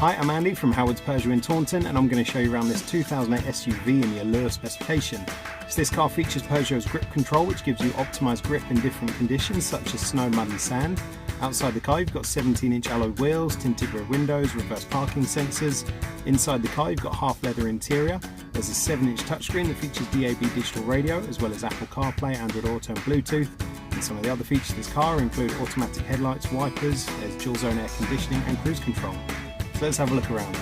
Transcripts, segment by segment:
Hi, I'm Andy from Howard's Peugeot in Taunton, and I'm going to show you around this 2008 SUV in the Allure specification. So this car features Peugeot's grip control, which gives you optimised grip in different conditions such as snow, mud and sand. Outside the car you've got 17-inch alloy wheels, tinted rear windows, reverse parking sensors. Inside the car you've got half leather interior. There's a 7-inch touchscreen that features DAB digital radio as well as Apple CarPlay, Android Auto and Bluetooth. And some of the other features of this car include automatic headlights, wipers, there's dual zone air conditioning and cruise control. So let's have a look around.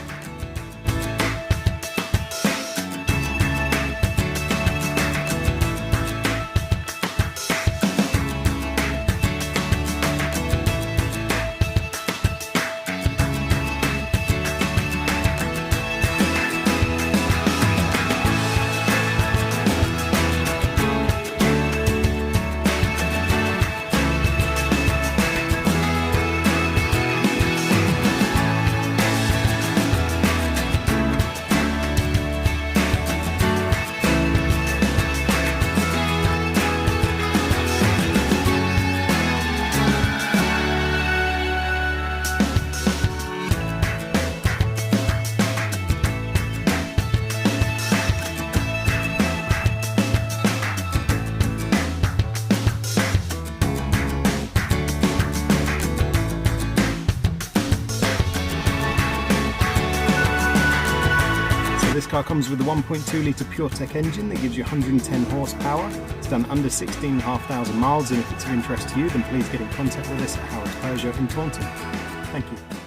This car comes with a 1.2 litre PureTech engine that gives you 110 horsepower. It's done under 16,500 miles, and if it's of interest to you, then please get in contact with us at Howard's Peugeot in Taunton. Thank you.